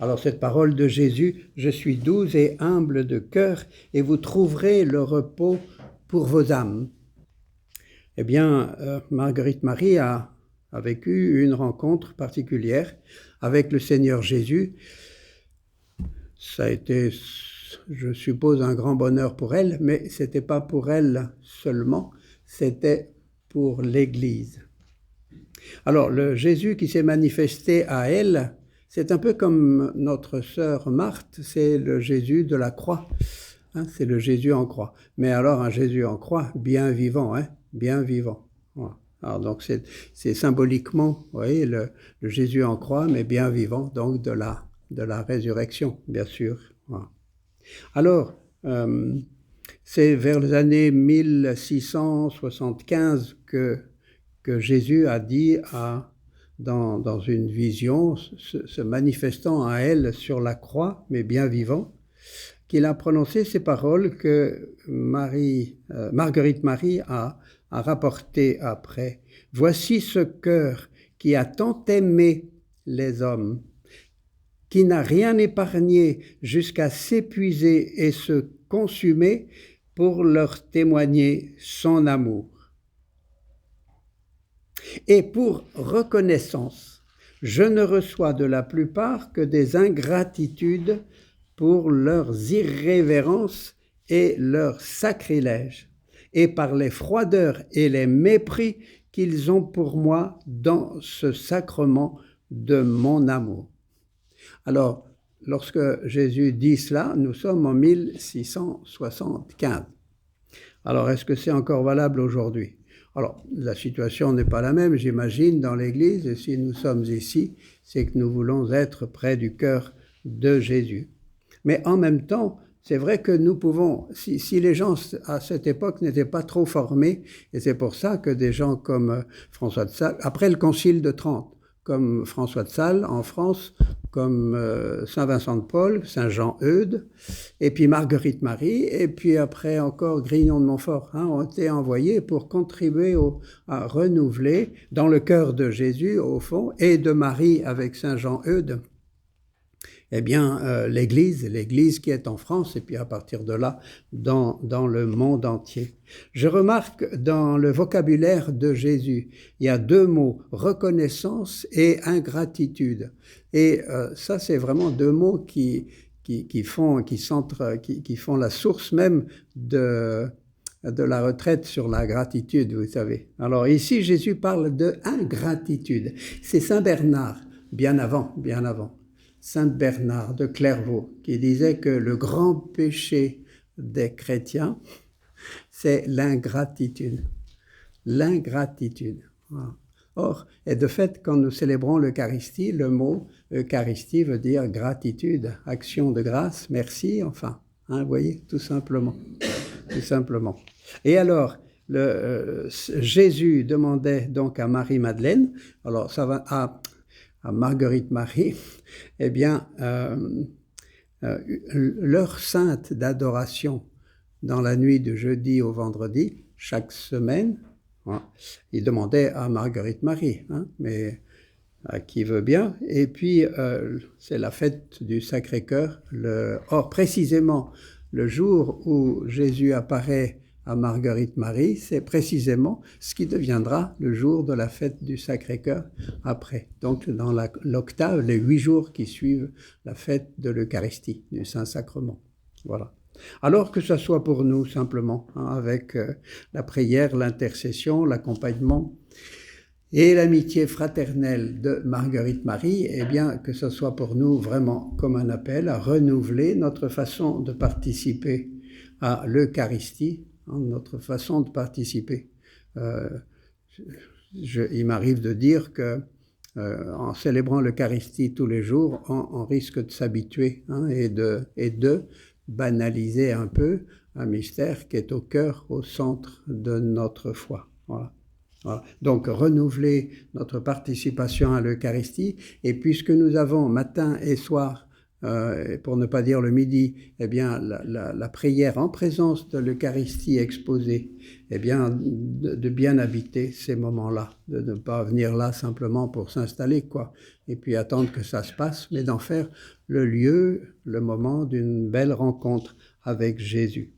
Alors cette parole de Jésus, je suis doux et humble de cœur, et vous trouverez le repos pour vos âmes. Eh bien, Marguerite Marie a vécu une rencontre particulière avec le Seigneur Jésus. Ça a été, je suppose, un grand bonheur pour elle, mais ce n'était pas pour elle seulement, c'était pour l'Église. Alors, le Jésus qui s'est manifesté à elle, c'est un peu comme notre sœur Marthe, c'est le Jésus de la croix, hein, c'est le Jésus en croix. Mais alors, un Jésus en croix, bien vivant, hein, bien vivant. Voilà. Alors, donc, c'est symboliquement, vous voyez, le Jésus en croix, mais bien vivant, donc de la résurrection, bien sûr. Voilà. Alors, c'est vers les années 1675 que Jésus a dit dans une vision, se manifestant à elle sur la croix, mais bien vivant, qu'il a prononcé ces paroles que Marguerite Marie a rapportées après. « Voici ce cœur qui a tant aimé les hommes, qui n'a rien épargné jusqu'à s'épuiser et se consumer pour leur témoigner son amour. Et pour reconnaissance, je ne reçois de la plupart que des ingratitudes pour leurs irrévérences et leurs sacrilèges, et par les froideurs et les mépris qu'ils ont pour moi dans ce sacrement de mon amour. » Alors, lorsque Jésus dit cela, nous sommes en 1675. Alors, est-ce que c'est encore valable aujourd'hui ? Alors, la situation n'est pas la même, j'imagine, dans l'Église, et si nous sommes ici, c'est que nous voulons être près du cœur de Jésus. Mais en même temps, c'est vrai que nous pouvons, si les gens à cette époque n'étaient pas trop formés, et c'est pour ça que des gens comme François de Sales, après le Concile de Trente, comme François de Sales en France, comme Saint Vincent de Paul, Saint Jean Eudes, et puis Marguerite Marie, et puis après encore Grignon de Montfort, ont été envoyés pour contribuer à renouveler dans le cœur de Jésus, au fond, et de Marie avec Saint Jean Eudes, eh bien, l'Église qui est en France, et puis à partir de là, dans le monde entier. Je remarque dans le vocabulaire de Jésus, il y a deux mots, reconnaissance et ingratitude. Et ça, c'est vraiment deux mots qui font la source même de la retraite sur la gratitude, vous savez. Alors ici, Jésus parle de ingratitude. C'est Saint Bernard, bien avant. Saint Bernard de Clairvaux, qui disait que le grand péché des chrétiens, c'est l'ingratitude. L'ingratitude. Or, et de fait, quand nous célébrons l'Eucharistie, le mot Eucharistie veut dire gratitude, action de grâce, merci, enfin, vous voyez, tout simplement. Et alors, Jésus demandait donc à Marie-Madeleine, alors ça va à Marguerite Marie, eh bien, l'heure sainte d'adoration dans la nuit de jeudi au vendredi, chaque semaine, il demandait à Marguerite Marie, mais à qui veut bien, et puis c'est la fête du Sacré-Cœur. Or, précisément, le jour où Jésus apparaît à Marguerite Marie, c'est précisément ce qui deviendra le jour de la fête du Sacré-Cœur après. Donc, dans l'octave, les 8 jours qui suivent la fête de l'Eucharistie, du Saint-Sacrement. Voilà. Alors que ça soit pour nous, simplement, avec la prière, l'intercession, l'accompagnement et l'amitié fraternelle de Marguerite Marie, eh bien, que ce soit pour nous vraiment comme un appel à renouveler notre façon de participer à l'Eucharistie, notre façon de participer. Il m'arrive de dire que en célébrant l'Eucharistie tous les jours, on risque de s'habituer et de banaliser un peu un mystère qui est au cœur, au centre de notre foi. Voilà. Donc, renouveler notre participation à l'Eucharistie, et puisque nous avons matin et soir pour ne pas dire le midi, eh bien, la prière en présence de l'Eucharistie exposée, eh bien, de bien habiter ces moments-là, de ne pas venir là simplement pour s'installer, quoi, et puis attendre que ça se passe, mais d'en faire le lieu, le moment d'une belle rencontre avec Jésus.